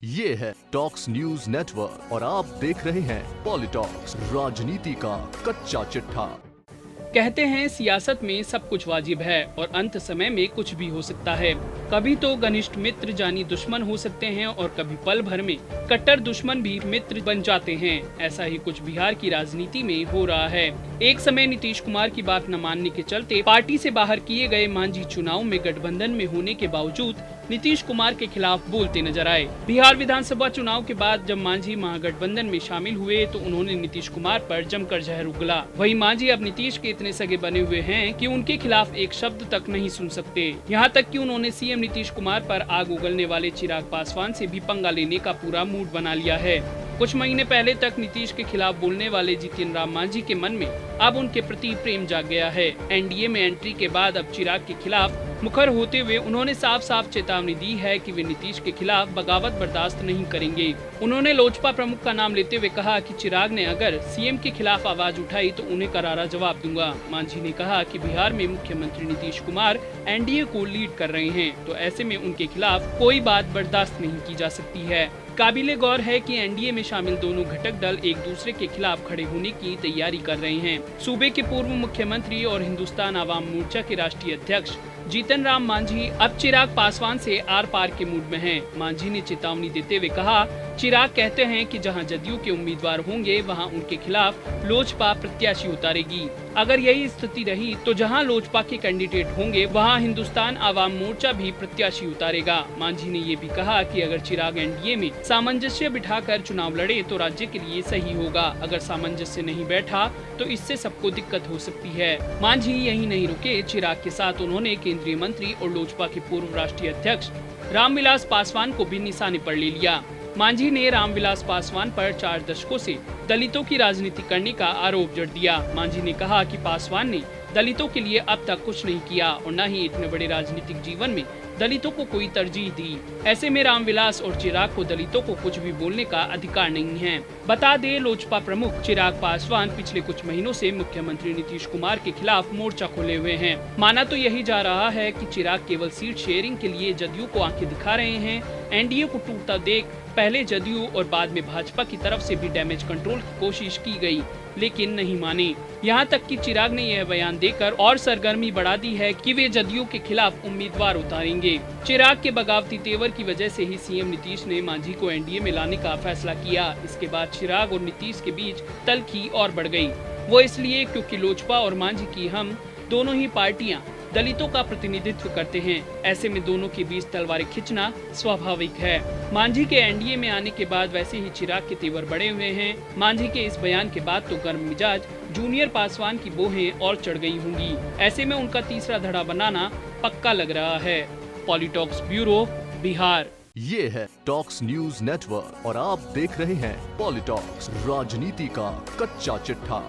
ये है talks news network और आप देख रहे हैं पॉलिटॉक्स, राजनीति का कच्चा चिट्ठा। कहते हैं सियासत में सब कुछ वाजिब है और अंत समय में कुछ भी हो सकता है। कभी तो घनिष्ठ मित्र जानी दुश्मन हो सकते हैं और कभी पल भर में कट्टर दुश्मन भी मित्र बन जाते हैं। ऐसा ही कुछ बिहार की राजनीति में हो रहा है। एक समय नीतीश कुमार की बात न मानने के चलते पार्टी से बाहर किए गए मांझी चुनाव में गठबंधन में होने के बावजूद नीतीश कुमार के खिलाफ बोलते नजर आए। बिहार विधानसभा चुनाव के बाद जब मांझी महागठबंधन में शामिल हुए तो उन्होंने नीतीश कुमार पर जमकर जहर उगला। वहीं मांझी अब नीतीश के इतने सगे बने हुए हैं कि उनके खिलाफ एक शब्द तक नहीं सुन सकते। यहाँ तक कि उन्होंने सीएम नीतीश कुमार पर आग उगलने वाले चिराग पासवान से भी पंगा लेने का पूरा मूड बना लिया है। कुछ महीने पहले तक नीतीश के खिलाफ बोलने वाले जितिन राम मांझी के मन में अब उनके प्रति प्रेम जाग गया है। एनडीए में एंट्री के बाद अब चिराग के खिलाफ मुखर होते हुए उन्होंने साफ साफ चेतावनी दी है कि वे नीतीश के खिलाफ बगावत बर्दाश्त नहीं करेंगे। उन्होंने लोजपा प्रमुख का नाम लेते हुए कहा कि चिराग ने अगर सीएम के खिलाफ आवाज उठाई तो उन्हें करारा जवाब दूंगा। मांझी ने कहा कि बिहार में मुख्यमंत्री नीतीश कुमार एनडीए को लीड कर रहे हैं, तो ऐसे में उनके खिलाफ कोई बात बर्दाश्त नहीं की जा सकती है। काबिले गौर है कि एनडीए में शामिल दोनों घटक दल एक दूसरे के खिलाफ खड़े होने की तैयारी कर रहे हैं। सूबे के पूर्व मुख्यमंत्री और हिंदुस्तान आवाम मोर्चा के राष्ट्रीय अध्यक्ष जीतन राम मांझी अब चिराग पासवान से आर पार के मूड में हैं। मांझी ने चेतावनी देते हुए कहा, चिराग कहते हैं कि जहां जदयू के उम्मीदवार होंगे वहां उनके खिलाफ लोजपा प्रत्याशी उतारेगी। अगर यही स्थिति रही तो जहां लोजपा के कैंडिडेट होंगे वहां हिंदुस्तान आवाम मोर्चा भी प्रत्याशी उतारेगा। मांझी ने ये भी कहा कि अगर चिराग एनडीए में सामंजस्य बिठाकर चुनाव लड़े तो राज्य के लिए सही होगा। अगर सामंजस्य नहीं बैठा तो इससे सबको दिक्कत हो सकती है। मांझी यही नहीं रुके, चिराग के साथ उन्होंने केंद्रीय मंत्री और लोजपा के पूर्व राष्ट्रीय अध्यक्ष रामविलास पासवान को भी निशाने पर ले लिया। मांझी ने रामविलास पासवान पर 4 दशकों से दलितों की राजनीति करने का आरोप जड़ दिया। मांझी ने कहा कि पासवान ने दलितों के लिए अब तक कुछ नहीं किया और न ही इतने बड़े राजनीतिक जीवन में दलितों को कोई तरजीह दी। ऐसे में रामविलास और चिराग को दलितों को कुछ भी बोलने का अधिकार नहीं है। बता दें, लोजपा प्रमुख चिराग पासवान पिछले कुछ महीनों से मुख्यमंत्री नीतीश कुमार के खिलाफ मोर्चा खोले हुए हैं। माना तो यही जा रहा है कि चिराग केवल सीट शेयरिंग के लिए जदयू को आंखें दिखा रहे हैं। एनडीए को टूटता देख पहले जदयू और बाद में भाजपा की तरफ से भी डैमेज कंट्रोल की कोशिश की गई, लेकिन नहीं माने। यहाँ तक कि चिराग ने यह बयान देकर और सरगर्मी बढ़ा दी है कि वे जदयू के खिलाफ उम्मीदवार उतारेंगे। चिराग के बगावती तेवर की वजह से ही सीएम नीतीश ने मांझी को एनडीए में लाने का फैसला किया। इसके बाद चिराग और नीतीश के बीच तल्खी और बढ़ गई। वो इसलिए क्योंकि लोजपा और मांझी की हम दोनों ही पार्टियां दलितों का प्रतिनिधित्व करते हैं। ऐसे में दोनों के बीच तलवारें खींचना स्वाभाविक है। मांझी के एनडीए में आने के बाद वैसे ही चिराग के तेवर बढ़े हुए हैं। मांझी के इस बयान के बाद तो गर्म मिजाज जूनियर पासवान की बोहें और चढ़ गई होंगी। ऐसे में उनका तीसरा धड़ा बनाना पक्का लग रहा है। पॉलिटॉक्स ब्यूरो, बिहार। ये है टॉक्स न्यूज नेटवर्क और आप देख रहे हैं पॉलिटॉक्स, राजनीति का कच्चा चिट्ठा।